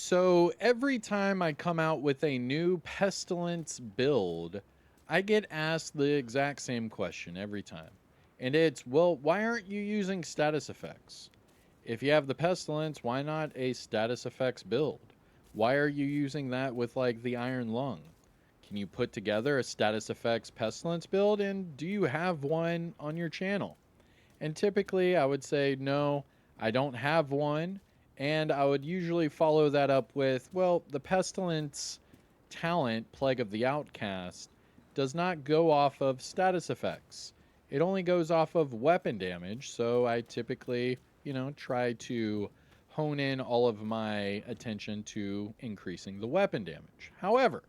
So every time I come out with a new Pestilence build, I get asked the exact same question every time. And it's, well, why aren't you using status effects? If you have the Pestilence, why not a status effects build? Why are you using that with like the Iron Lung? Can you put together a status effects Pestilence build? And do you have one on your channel? And typically, I would say, no, I don't have one. And I would usually follow that up with, well, the Pestilence talent, Plague of the Outcast, does not go off of status effects. It only goes off of weapon damage. So I typically, try to hone in all of my attention to increasing the weapon damage. However,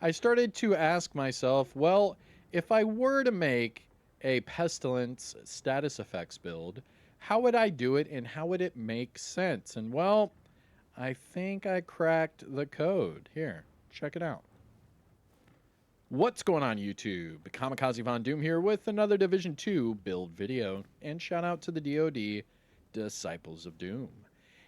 I started to ask myself, well, if I were to make a Pestilence status effects build, how would I do it and how would it make sense? And well, I think I cracked the code. Here, check it out. What's going on, YouTube? Kamikazevondoom here with another Division 2 build video, and shout out to the DoD Disciples of Doom.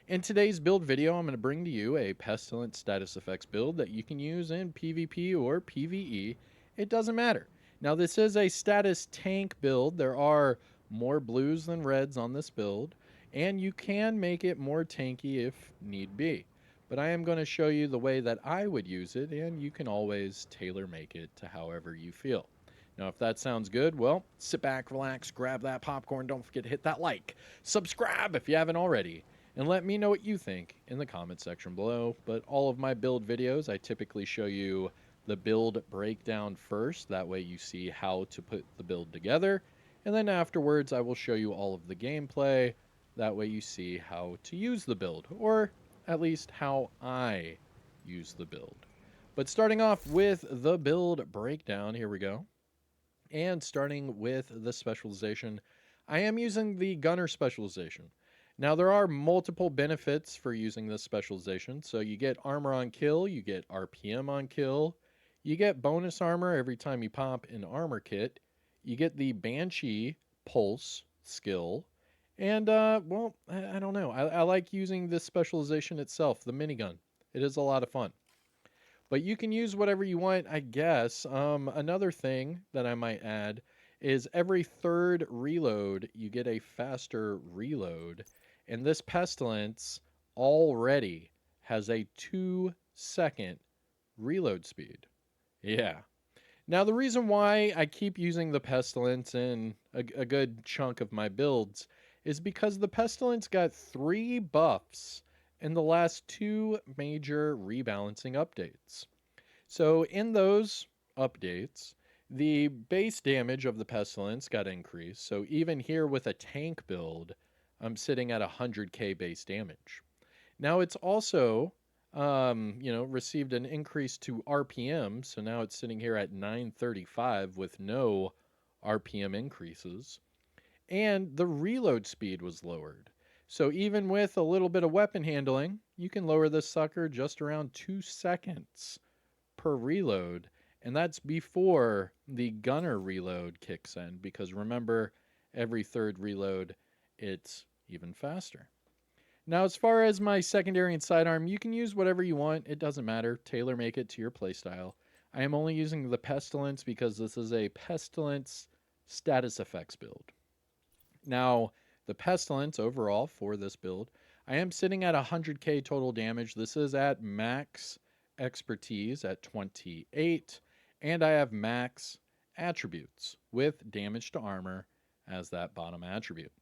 In today's build video, I'm going to bring to you a Pestilence status effects build that you can use in PvP or PvE. It doesn't matter. Now, this is a status tank build. There are more blues than reds on this build, and you can make it more tanky if need be. But I am going to show you the way that I would use it, and you can always tailor make it to however you feel. Now, if that sounds good, well, sit back, relax, grab that popcorn. Don't forget to hit that like, subscribe if you haven't already, and let me know what you think in the comment section below. But all of my build videos, I typically show you the build breakdown first. That way you see how to put the build together. And then afterwards, I will show you all of the gameplay. That way you see how to use the build, or at least how I use the build. But starting off with the build breakdown, here we go. And starting with the specialization, I am using the gunner specialization. Now, there are multiple benefits for using this specialization. So you get armor on kill, you get RPM on kill, you get bonus armor every time you pop an armor kit, you get the Banshee Pulse skill, and, well, I don't know. I like using this specialization itself, the minigun. It is a lot of fun. But you can use whatever you want, I guess. Another thing that I might add is every third reload, you get a faster reload. And this Pestilence already has a 2-second reload speed. Yeah. Now, the reason why I keep using the Pestilence in a good chunk of my builds is because the Pestilence got 3 buffs in the last 2 major rebalancing updates. So in those updates, the base damage of the Pestilence got increased. So even here with a tank build, I'm sitting at 100k base damage. Now it's also received an increase to RPM, so now it's sitting here at 935 with no RPM increases. And the reload speed was lowered. So even with a little bit of weapon handling, you can lower this sucker just around 2 seconds per reload. And that's before the gunner reload kicks in, because remember, every third reload, it's even faster. Now, as far as my secondary and sidearm, you can use whatever you want. It doesn't matter. Tailor make it to your playstyle. I am only using the Pestilence because this is a Pestilence status effects build. Now, the Pestilence overall for this build, I am sitting at 100k total damage. This is at max expertise at 28, and I have max attributes with damage to armor as that bottom attribute.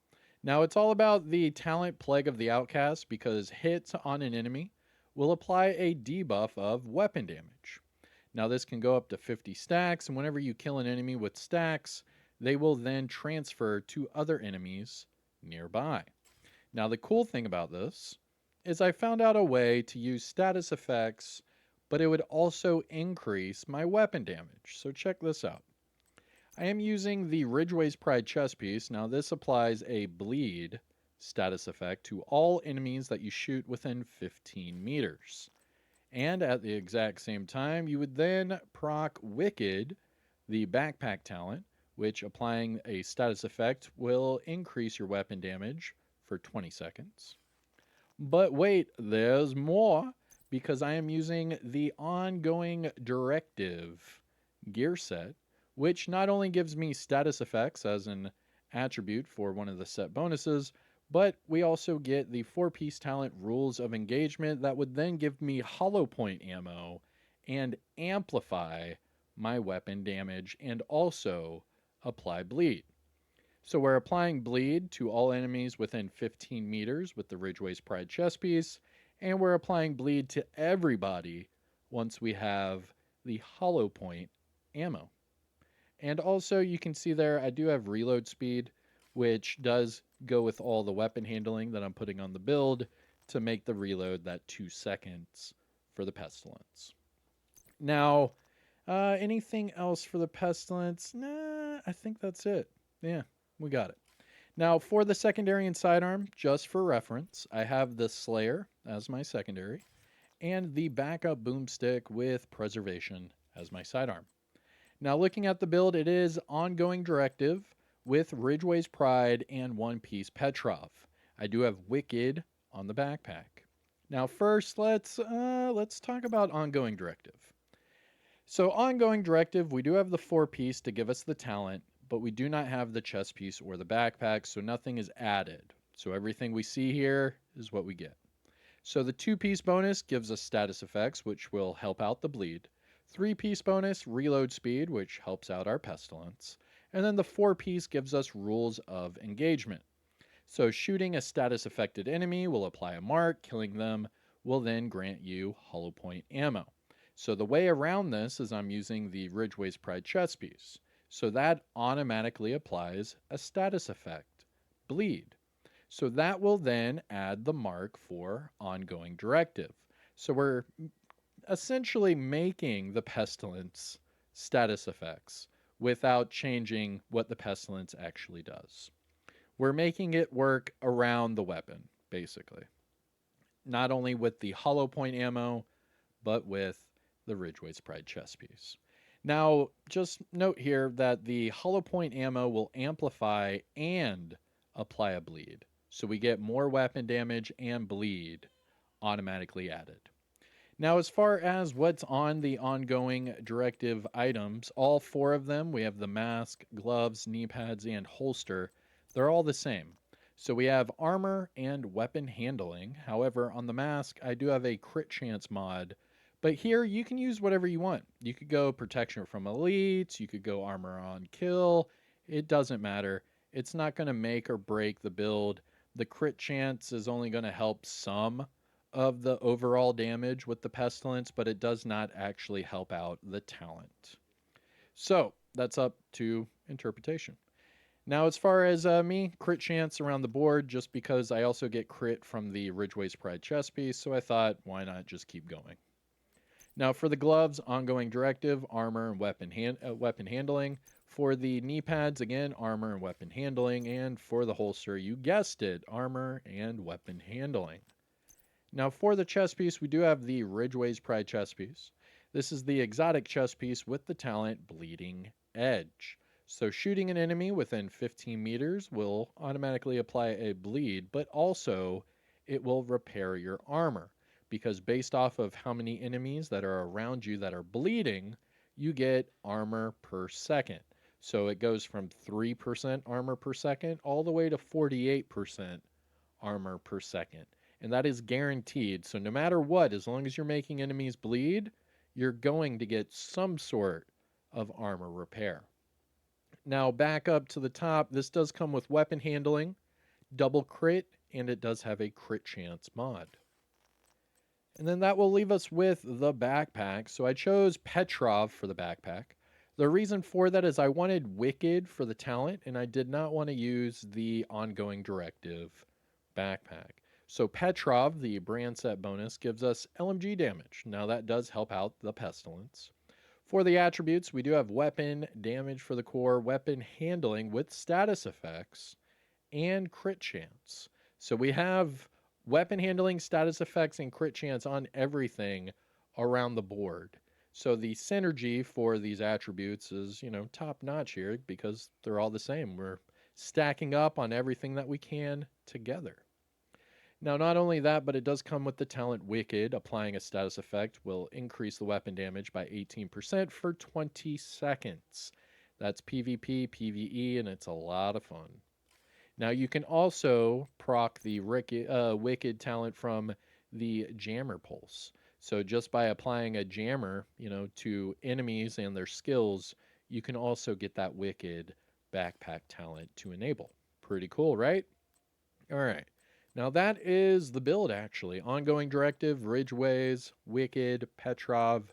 Now, it's all about the talent Plague of the Outcast, because hits on an enemy will apply a debuff of weapon damage. Now, this can go up to 50 stacks, and whenever you kill an enemy with stacks, they will then transfer to other enemies nearby. Now, the cool thing about this is I found out a way to use status effects, but it would also increase my weapon damage. So check this out. I am using the Ridgeway's Pride chest piece. Now, this applies a bleed status effect to all enemies that you shoot within 15 meters. And at the exact same time, you would then proc Wicked, the backpack talent, which applying a status effect will increase your weapon damage for 20 seconds. But wait, there's more. because I am using the ongoing directive gear set, which not only gives me status effects as an attribute for one of the set bonuses, but we also get the 4-piece talent rules of engagement that would then give me hollow point ammo and amplify my weapon damage and also apply bleed. So we're applying bleed to all enemies within 15 meters with the Ridgeway's Pride chest piece, and we're applying bleed to everybody once we have the hollow point ammo. And also you can see there I do have reload speed, which does go with all the weapon handling that I'm putting on the build to make the reload that 2 seconds for the Pestilence. Now, anything else for the Pestilence? Nah, I think that's it. Yeah, we got it. Now, for the secondary and sidearm, just for reference, I have the Slayer as my secondary and the backup boomstick with Preservation as my sidearm. Now, looking at the build, it is ongoing directive with Ridgeway's Pride and 1-piece Petrov. I do have Wicked on the backpack. Now, first, let's talk about ongoing directive. So, ongoing directive, we do have the 4-piece to give us the talent, but we do not have the chest piece or the backpack, so nothing is added. So everything we see here is what we get. So the 2-piece bonus gives us status effects, which will help out the bleed. 3-piece bonus, reload speed, which helps out our Pestilence. And then the 4-piece gives us rules of engagement. So shooting a status affected enemy will apply a mark, killing them will then grant you hollow point ammo. So the way around this is I'm using the Ridgeway's Pride chest piece. So that automatically applies a status effect, bleed. So that will then add the mark for ongoing directive. So we're essentially making the Pestilence status effects without changing what the Pestilence actually does. We're making it work around the weapon, basically. Not only with the hollow point ammo, but with the Ridgeway's Pride chest piece. Now, just note here that the hollow point ammo will amplify and apply a bleed. So we get more weapon damage and bleed automatically added. Now, as far as what's on the ongoing directive items, all 4 of them, we have the mask, gloves, knee pads, and holster. They're all the same. So we have armor and weapon handling. However, on the mask, I do have a crit chance mod. But here, you can use whatever you want. You could go protection from elites. You could go armor on kill. It doesn't matter. It's not going to make or break the build. The crit chance is only going to help some of the overall damage with the Pestilence, but it does not actually help out the talent. So that's up to interpretation. Now, as far as me, crit chance around the board, just because I also get crit from the Ridgeway's Pride chest piece, so I thought, why not just keep going? Now, for the gloves, ongoing directive, armor and weapon handling. For the knee pads, again, armor and weapon handling. And for the holster, you guessed it, armor and weapon handling. Now, for the chest piece, we do have the Ridgeway's Pride chest piece. This is the exotic chest piece with the talent Bleeding Edge. So shooting an enemy within 15 meters will automatically apply a bleed, but also it will repair your armor. Because based off of how many enemies that are around you that are bleeding, you get armor per second. So it goes from 3% armor per second all the way to 48% armor per second. And that is guaranteed. So no matter what, as long as you're making enemies bleed, you're going to get some sort of armor repair. Now back up to the top, this does come with weapon handling, double crit, and it does have a crit chance mod. And then that will leave us with the backpack. So I chose Petrov for the backpack. The reason for that is I wanted Wicked for the talent, and I did not want to use the ongoing directive backpack. So Petrov, the brand set bonus, gives us LMG damage. Now that does help out the Pestilence. For the attributes, we do have weapon damage for the core, weapon handling with status effects, and crit chance. So we have weapon handling, status effects, and crit chance on everything around the board. So the synergy for these attributes is, top notch here because they're all the same. We're stacking up on everything that we can together. Now, not only that, but it does come with the talent Wicked. Applying a status effect will increase the weapon damage by 18% for 20 seconds. That's PvP, PvE, and it's a lot of fun. Now, you can also proc the Wicked talent from the Jammer Pulse. So just by applying a jammer, to enemies and their skills, you can also get that Wicked backpack talent to enable. Pretty cool, right? All right. Now that is the build, actually. Ongoing Directive, Ridgeways, Wicked, Petrov,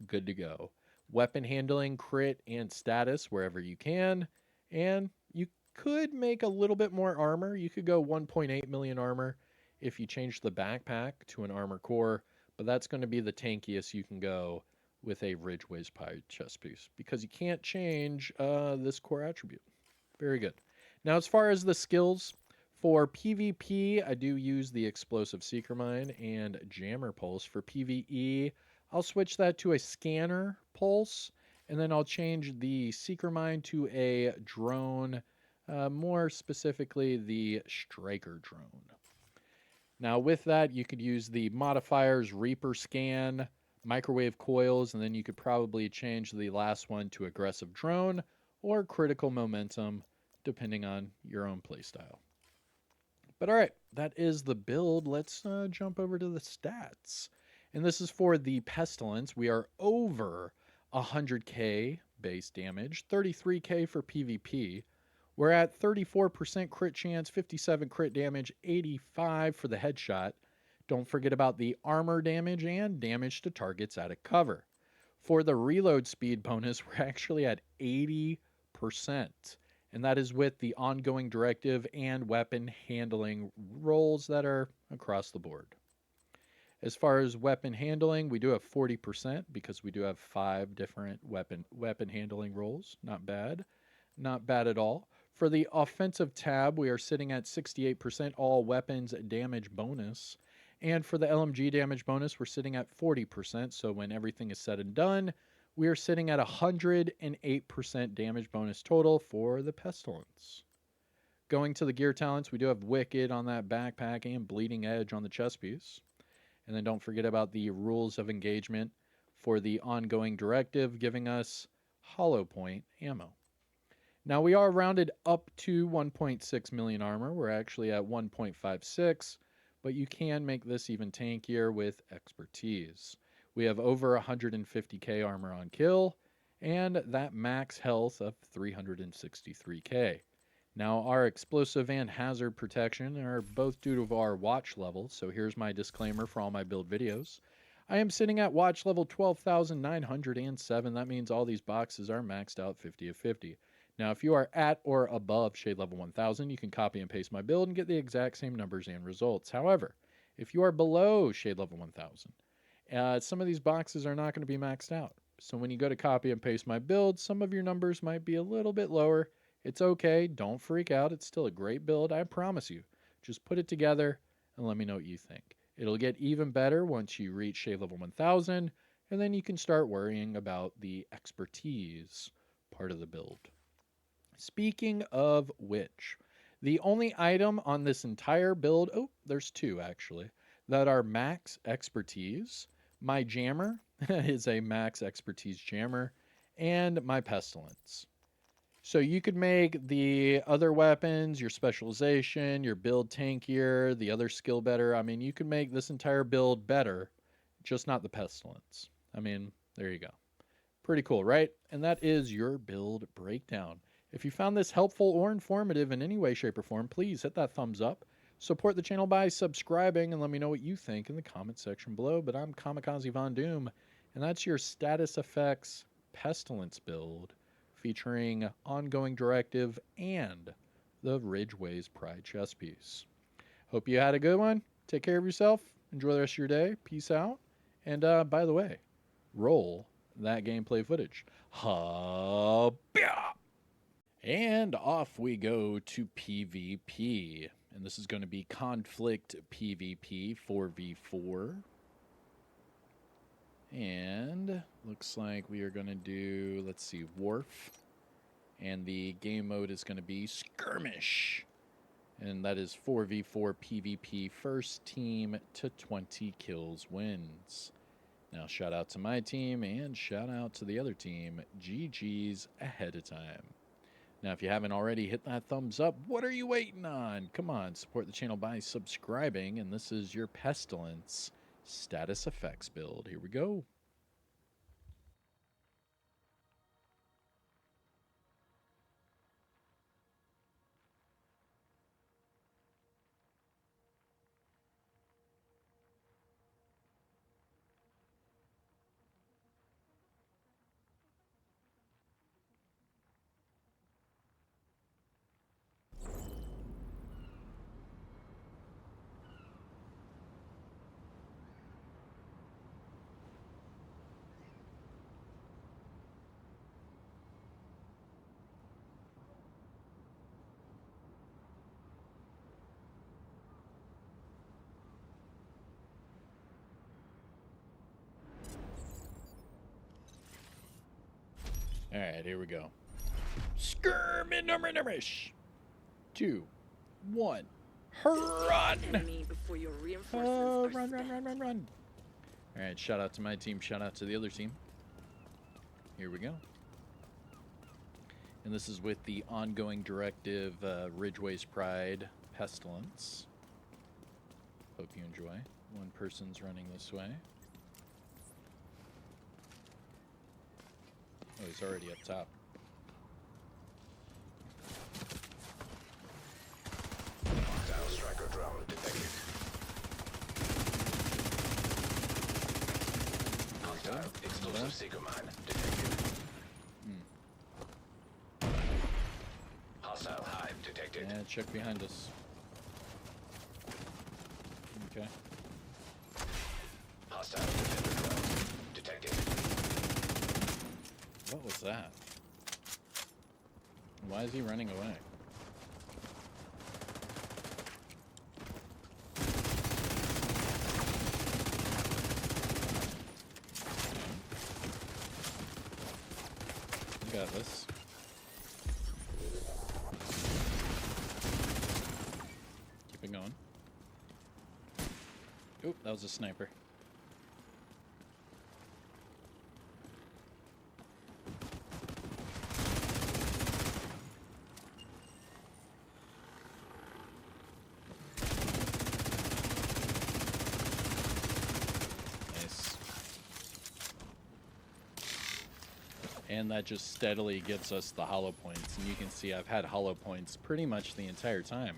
good to go. Weapon handling, crit, and status wherever you can. And you could make a little bit more armor. You could go 1.8 million armor if you change the backpack to an armor core, but that's going to be the tankiest you can go with a Ridgeways pie chest piece because you can't change this core attribute. Very good. Now, as far as the skills, for PvP, I do use the Explosive Seeker Mine and Jammer Pulse. For PvE, I'll switch that to a Scanner Pulse, and then I'll change the Seeker Mine to a drone, more specifically the Striker Drone. Now, with that, you could use the modifiers Reaper Scan, Microwave Coils, and then you could probably change the last one to Aggressive Drone or Critical Momentum, depending on your own playstyle. But all right, that is the build. Let's jump over to the stats. And this is for the Pestilence. We are over 100k base damage, 33k for PvP. We're at 34% crit chance, 57 crit damage, 85 for the headshot. Don't forget about the armor damage and damage to targets out of cover. For the reload speed bonus, we're actually at 80%. And that is with the ongoing directive and weapon handling rolls that are across the board. As far as weapon handling, we do have 40% because we do have 5 different weapon handling rolls. Not bad. Not bad at all. For the offensive tab, we are sitting at 68% all weapons damage bonus. And for the LMG damage bonus, we're sitting at 40%. So when everything is said and done, we are sitting at 108% damage bonus total for the Pestilence. Going to the gear talents, we do have Wicked on that backpack and Bleeding Edge on the chest piece. And then don't forget about the rules of engagement for the ongoing directive, giving us hollow point ammo. Now we are rounded up to 1.6 million armor. We're actually at 1.56, but you can make this even tankier with expertise. We have over 150k armor on kill, and that max health of 363k. Now, our explosive and hazard protection are both due to our watch level, so here's my disclaimer for all my build videos. I am sitting at watch level 12,907. That means all these boxes are maxed out 50 of 50. Now, if you are at or above shade level 1000, you can copy and paste my build and get the exact same numbers and results. However, if you are below shade level 1000, some of these boxes are not going to be maxed out. So when you go to copy and paste my build, some of your numbers might be a little bit lower. It's okay. Don't freak out. It's still a great build. I promise you. Just put it together and let me know what you think. It'll get even better once you reach shade level 1000, and then you can start worrying about the expertise part of the build. Speaking of which, the only item on this entire build, oh, there's 2 actually, that are max expertise. My jammer is a max expertise jammer, and my pestilence. So you could make the other weapons, your specialization, your build tankier, the other skill better. I mean, you could make this entire build better, just not the pestilence. I mean, there you go. Pretty cool, right? And that is your build breakdown. If you found this helpful or informative in any way, shape, or form, please hit that thumbs up. Support the channel by subscribing and let me know what you think in the comment section below. But I'm Kamikazevondoom, and that's your status effects pestilence build featuring ongoing directive and the Ridgeways Pride chess piece. Hope you had a good one. Take care of yourself. Enjoy the rest of your day. Peace out. And by the way, roll that gameplay footage. And off we go to PvP. And this is going to be Conflict PvP 4v4. And looks like we are going to do, let's see, Wharf. And the game mode is going to be Skirmish. And that is 4v4 PvP. First team to 20 kills wins. Now, shout out to my team and shout out to the other team. GG's ahead of time. Now, if you haven't already, hit that thumbs up. What are you waiting on? Come on, support the channel by subscribing. And this is your Pestilence status effects build. Here we go. All right, here we go. Skirmish. 2, 1. Run! Run. All right, shout out to my team. Shout out to the other team. Here we go. And this is with the ongoing directive Ridgeway's Pride Pestilence. Hope you enjoy. One person's running this way. Oh, he's already up top. Hostile striker drone detected. Hostile explosive seeker mine detected. Hostile hive detected. Yeah, check behind us. Okay. Hostile defender drone detected. What was that? Why is he running away? You got this. Keep it going. Oop, that was a sniper. And that just steadily gets us the hollow points. And you can see I've had hollow points pretty much the entire time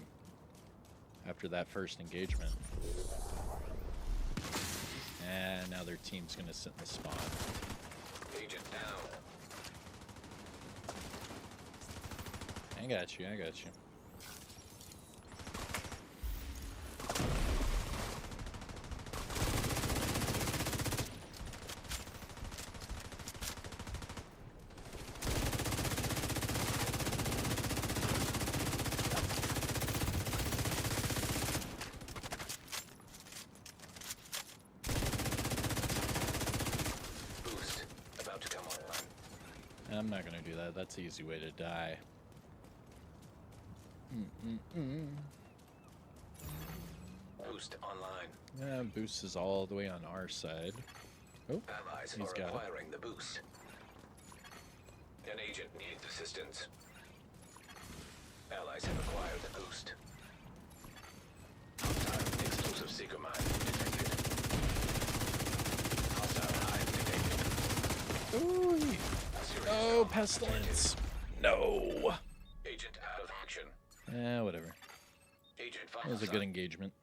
after that first engagement. And now their team's going to sit in the spawn. Agent down. I got you. I'm not going to do that. That's the easy way to die. Boost online. Yeah, boost is all the way on our side. Oh, Allies he's are got it. acquiring the boost. An agent needs assistance. Allies have acquired the boost. Hostile explosive seeker mine detected. Hostile hive detected. Ooh. Oh, Pestilence. No. Agent out of action. Yeah, whatever. Agent That was a good engagement.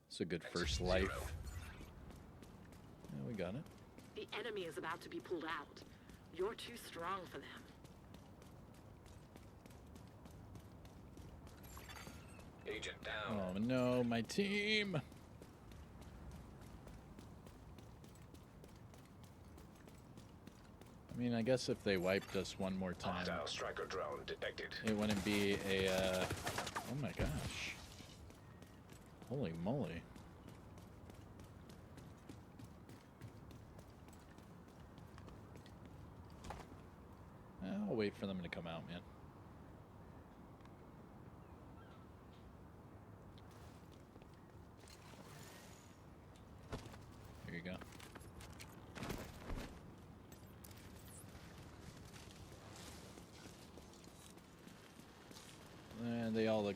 It's a good first life. Yeah, we got it. The enemy is about to be pulled out. You're too strong for them. Agent down. Oh no, my team. I mean, I guess if they wiped us one more time, Hostile striker drone detected. it wouldn't be a, oh my gosh. Holy moly. I'll wait for them to come out, man.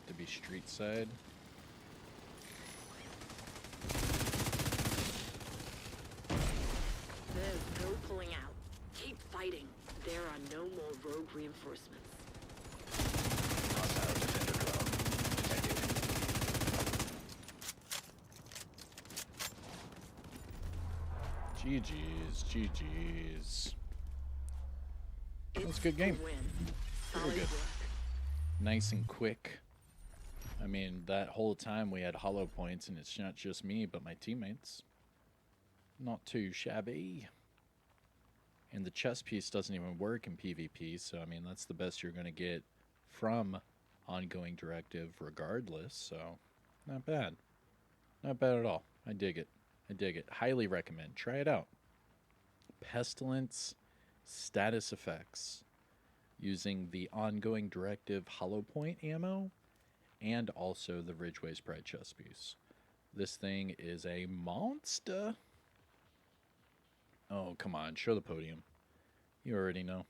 to be street side. There's no pulling out. Keep fighting. There are no more rogue reinforcements. Hostile defender drone detected. GG's, GG's. That was a good It's a game. win. Very Solid good. work. Nice and quick. I mean, that whole time we had hollow points, and it's not just me, but my teammates. Not too shabby. And the chess piece doesn't even work in PvP, so I mean, that's the best you're going to get from ongoing directive regardless, so not bad. Not bad at all. I dig it. I dig it. Highly recommend. Try it out. Pestilence status effects using the ongoing directive hollow point ammo and also the Ridgeway's Pride chess piece. This thing is a monster. Oh, come on. Show the podium. You already know.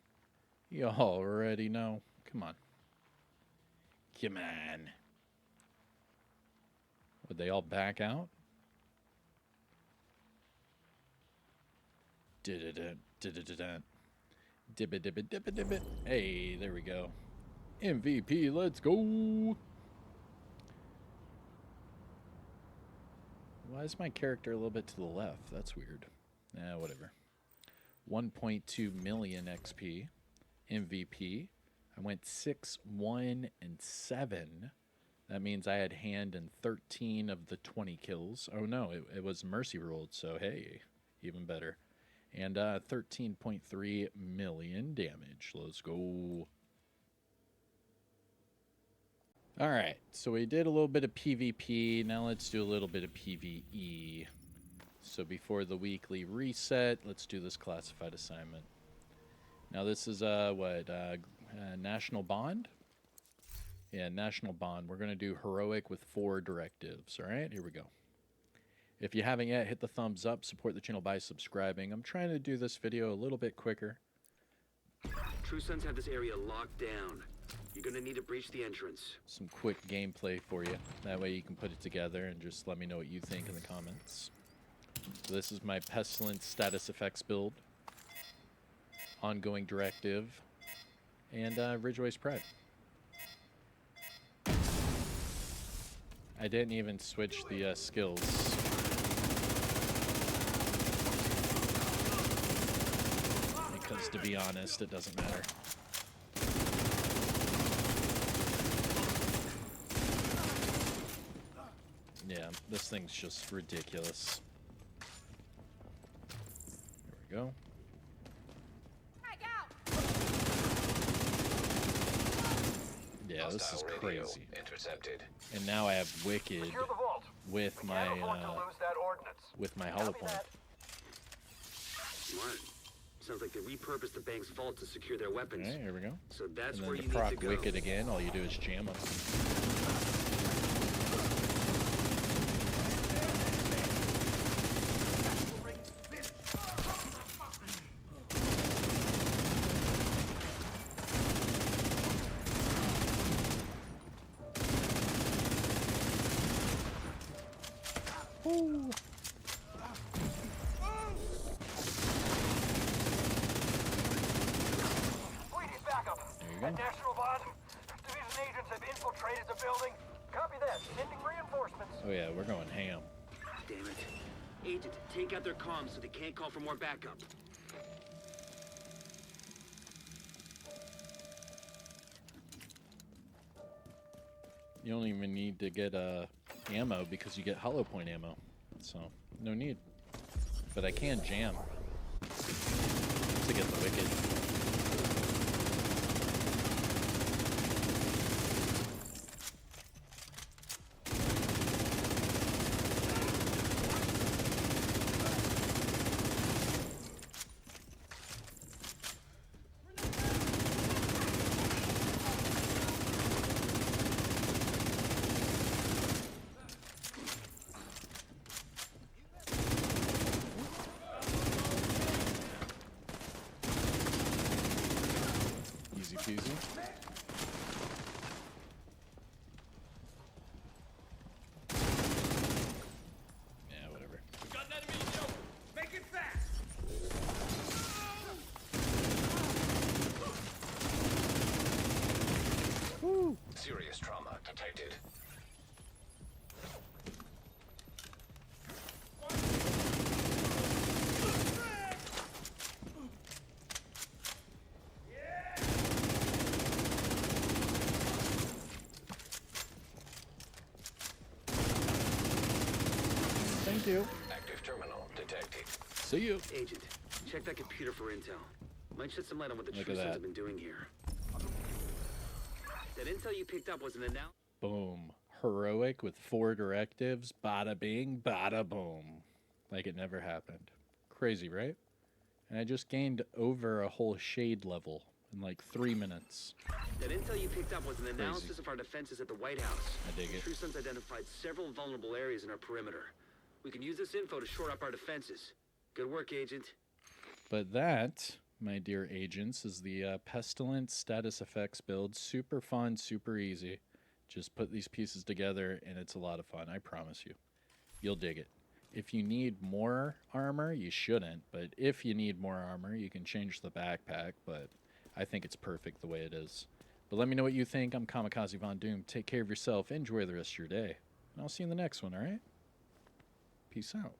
You already know. Come on. Come on. Would they all back out? Dib-it. Hey, there we go. MVP, let's go. Why is my character a little bit to the left? That's weird. Whatever. 1.2 million XP. MVP. I went 6, 1, and 7. That means I had hand in 13 of the 20 kills. Oh no, it was mercy rolled, so hey, even better. And 13.3 million damage. Let's go. Alright, so we did a little bit of PvP. Now let's do a little bit of PvE. So before the weekly reset, let's do this classified assignment. Now this is, National Bond? Yeah, National Bond. We're going to do heroic with 4 directives. Alright, here we go. If you haven't yet, hit the thumbs up. Support the channel by subscribing. I'm trying to do this video a little bit quicker. True Sons have this area locked down. You're gonna need to breach the entrance. Some quick gameplay for you. That way you can put it together and just let me know what you think in the comments. So this is my Pestilence status effects build. Ongoing directive. And Ridgeway's Pride. I didn't even switch the skills. Because to be honest, it doesn't matter. Yeah, this thing's just ridiculous. There we go. Yeah, this is Hostile radio crazy. intercepted. And now I have Wicked with my hollow point. Smart. Sounds like they repurposed the bank's vault to secure their weapons. Alright, here we go. So that's And where then you to need proc to go. Wicked again, all you do is jam them. Ooh. We need backup. There you go. At National Bond, division agents have infiltrated the building. Copy that. Sending reinforcements. Oh yeah, we're going ham. Damn it. Agent, take out their comms so they can't call for more backup. You don't even need to get ammo because you get hollow point ammo. So, no need. But I can jam to get the Wicked. Easy peasy. Thank you. Active terminal detected. See you. Agent, check that computer for intel. Might shed some light on what the Look True at Sons that. have been doing here. That intel you picked up was an announcement. Boom. Heroic with 4 directives. Bada bing, bada boom. Like it never happened. Crazy, right? And I just gained over a whole shade level in like 3 minutes. That intel you picked up was an analysis of our defenses at the White House. I dig it. True Sons identified several vulnerable areas in our perimeter. We can use this info to shore up our defenses. Good work, Agent. But that, my dear agents, is the Pestilence status effects build. Super fun, super easy. Just put these pieces together and it's a lot of fun, I promise you. You'll dig it. If you need more armor, you shouldn't, but if you need more armor, you can change the backpack, but I think it's perfect the way it is. But let me know what you think. I'm Kamikazevondoom. Take care of yourself. Enjoy the rest of your day. And I'll see you in the next one, all right? Peace out.